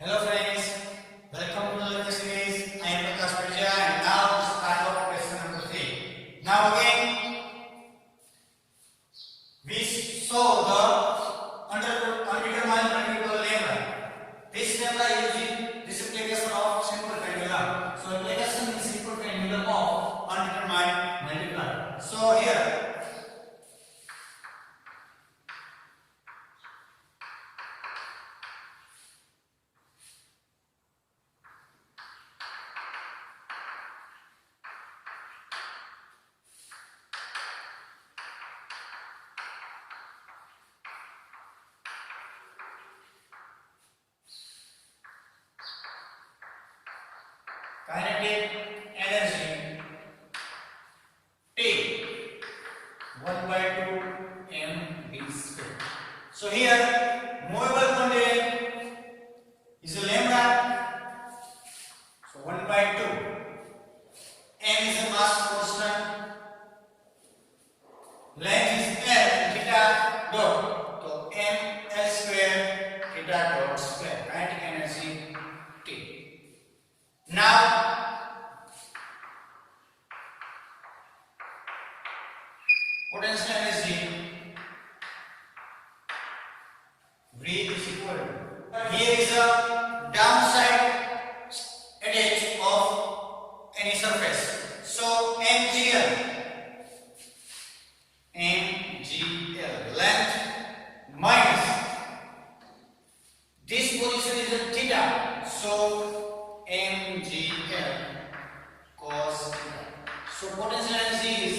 Hello friends, welcome to the series. I am Prakash and now to start off question number 3. Now again, we saw the undetermined multiple lambda. This lambda using this application of simple pendulum. So application is simple pendulum of undetermined multiple. So here kinetic energy T 1 by 2 mv². So here movable quantity is a lambda. So 1 by 2. M is a mass constant. Length is L theta dot. So m L square theta dot square. Kinetic energy T. Now potential energy V is equal to, here is a downside edge of any surface. So MGL length minus this position is a theta. So MGL cos theta. So potential energy is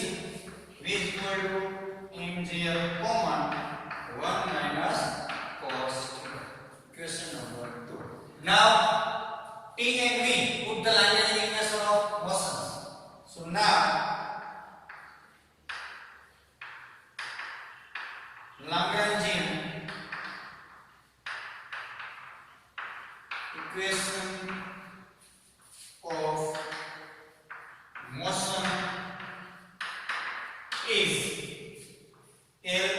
V is equal to MGL comma 1 minus cos theta. Question number 2. Now T and V, put the Lagrange equation of motions. So now Lagrangian equation of motion is L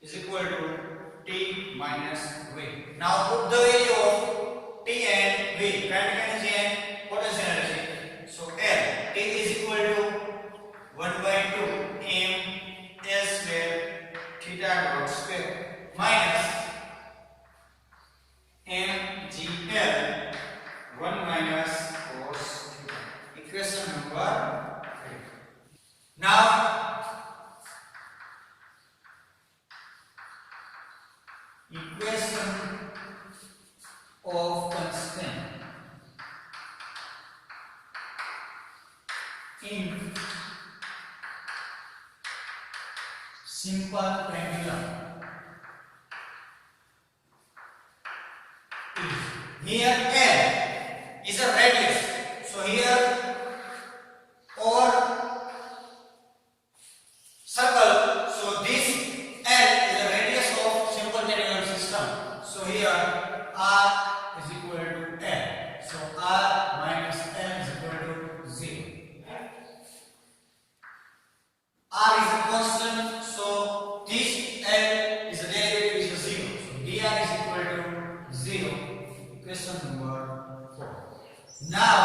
is equal to T minus V. Now put the value of T and V, kinetic energy and potential energy. So L, T is equal to 1 by 2 m L square theta dot square minus MGL 1 minus cos theta. Equation number 3. Now equation of constant in simple pendulum is, here L is a radius. So here or circle, so this L is a radius of simple pendulum system. So here R is equal to L. So R minus L is equal to 0. R is a constant, so this L is a derivative is 0. So dr is equal to 0. Question number 4. Now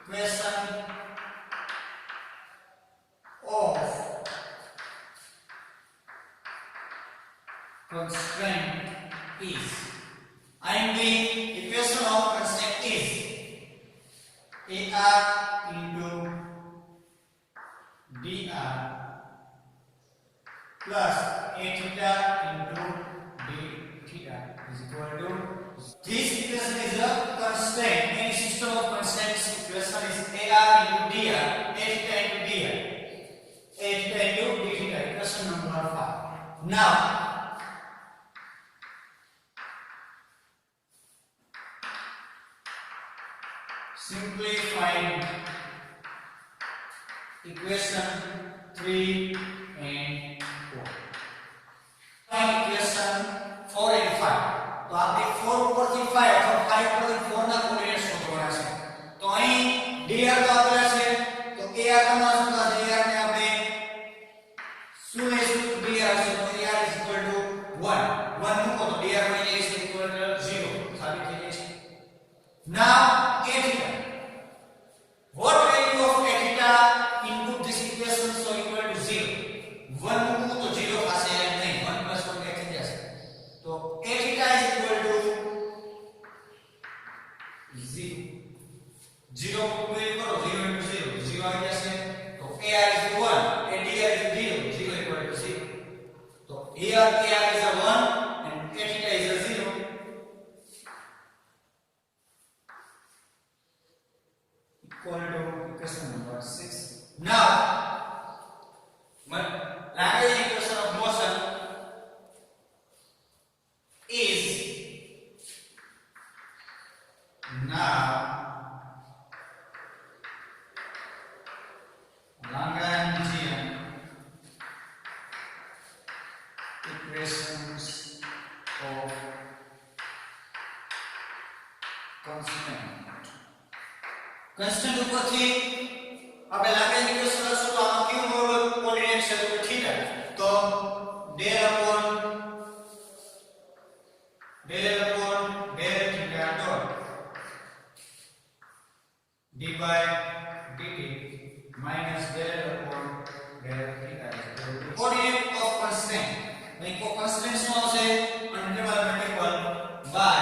equation of constraint is, I am the equation of constraint is AR into dr plus a theta into d theta is equal to, this equation is a constraint. Any system of constraints equation is AR into dr, a theta into dr, a theta into d theta. Equation number 5. Now simplifying equation 3 and 4. Equation 4 and 5. तो आपने 4 ઉપરથી 5 અથવા 5 ઉપરથી 4 ના coordinate શોધવાના છે. તો અહીં dr તો આપેલા છે, તો ar તમારા શું થશે? ar ને આપણે શું લઈશું? dr છે, તો ar is equal to 1 મૂકો તો કોન્સ્ટન્ટ ઉપરથી આપણે લાગેલી ઇક્વેશન લખશું તો આમાં કેવું કોઓર્ડિનેટ છે તો થીટા તો del upon del theta dot d by dt minus del upon del theta coordinate of constant અહીં કો constant શું આવશે undeterminable by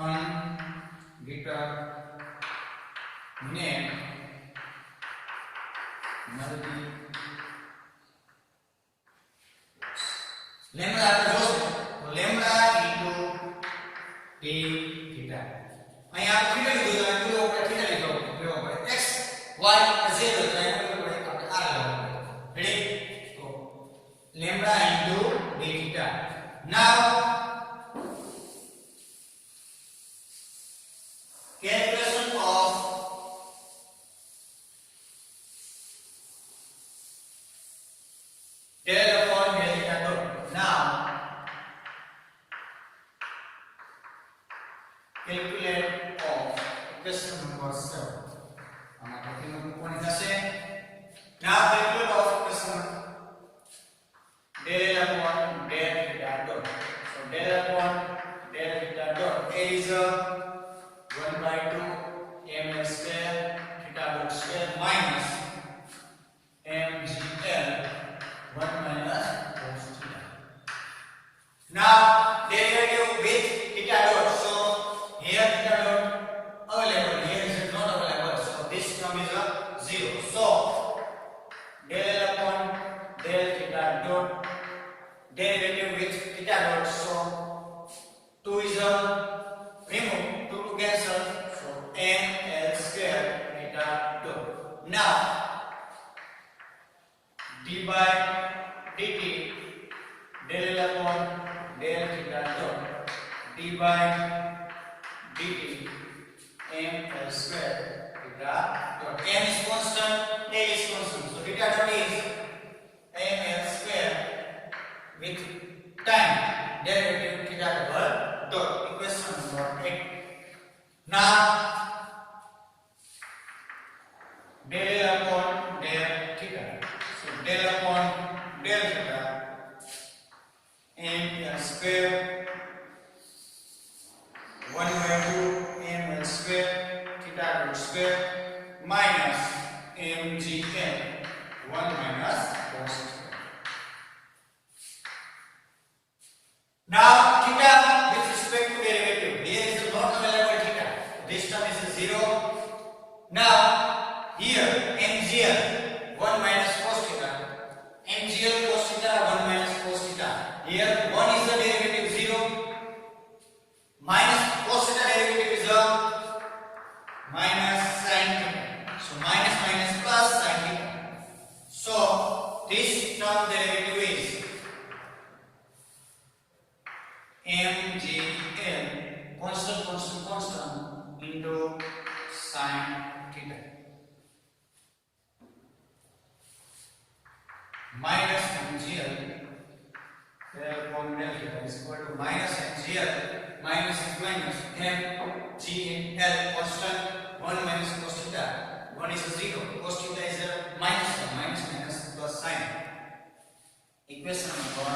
undeterminate multi lambda આપણે જોશું તો lambda into d theta અહીં આપણે થીટા લીધું તો પૂરો આપણે થીટા લીધો લેવો પડે x y z તો આપણે r લેવો પડે રેડી તો lambda into d theta now calculation of del upon del theta dot now calculate of equation number 7 આમાં કટીનો કોણ થશે now calculate of equation del upon del theta dot so del upon del theta dot is 1 by 2 ml square theta dot square minus mgl 1 minus cos theta. Now derivative with theta dot. So here theta dot available, here is not available. So this term is a 0. So del upon del theta dot derivative with theta dot. So 2 is a remove 2 to cancel. So ml square theta dot. Now d by dt del upon del theta dot d by dt ml square theta dot m is constant, a is constant, so theta dot is ml square with time derivative theta double dot equation number 8. Now del upon del theta, so del upon del theta ml square 1 by 2 ml square theta dot square minus mgn 1 minus cos theta. Now theta with respect to derivative, here is not available theta, this term is 0. Now here mgl 1 minus cos theta, mgl cos theta 1 minus cos theta, here 1 is the derivative 0 minus cos theta derivative is a minus sin theta, so minus minus plus sin theta, so this term derivative is mgl constant into sin theta minus mgl del upon del theta is equal to minus mgl minus is minus mgl constant 1 minus cos theta 1 is a 0 cos theta is a minus minus plus sin equation number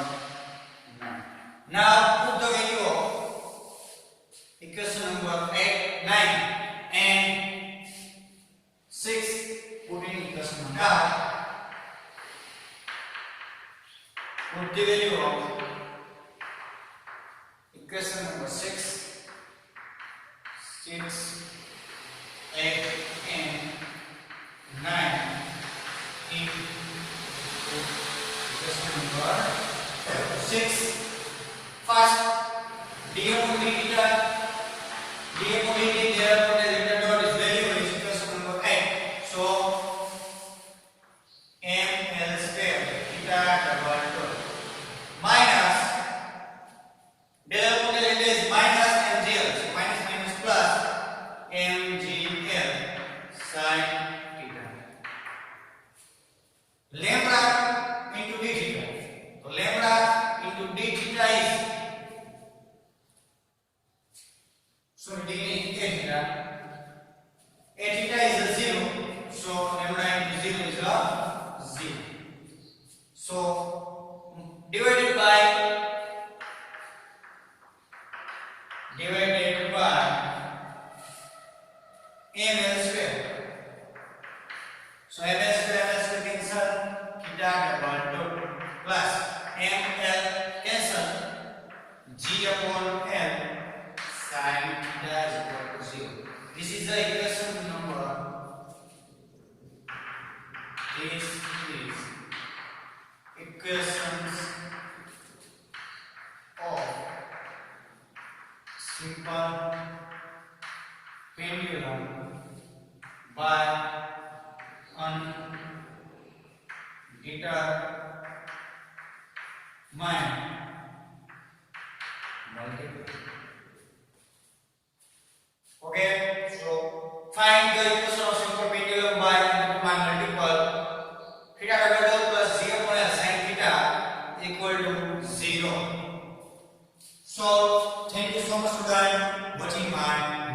9. Now put the value of equation number 8 9 and 6 put in equation number 9. Put the value of equation number 6, 8 and 9 in equation number 6. First, d upon theta, therefore the theta dot is value is equation number 8. So ml square theta double dot minus del upon del theta is minus mgl, so minus minus plus mgl sin theta. Lambda into d theta. So lambda into d theta is upon L sin theta is equal to 0. This is the equation number. This is equations of simple pendulum by undetermined multiple. Okay, so find the equation of simple pendulum by undetermined multiple. Theta double plus 0 upon L sin theta equal to 0. So thank you so much for watching my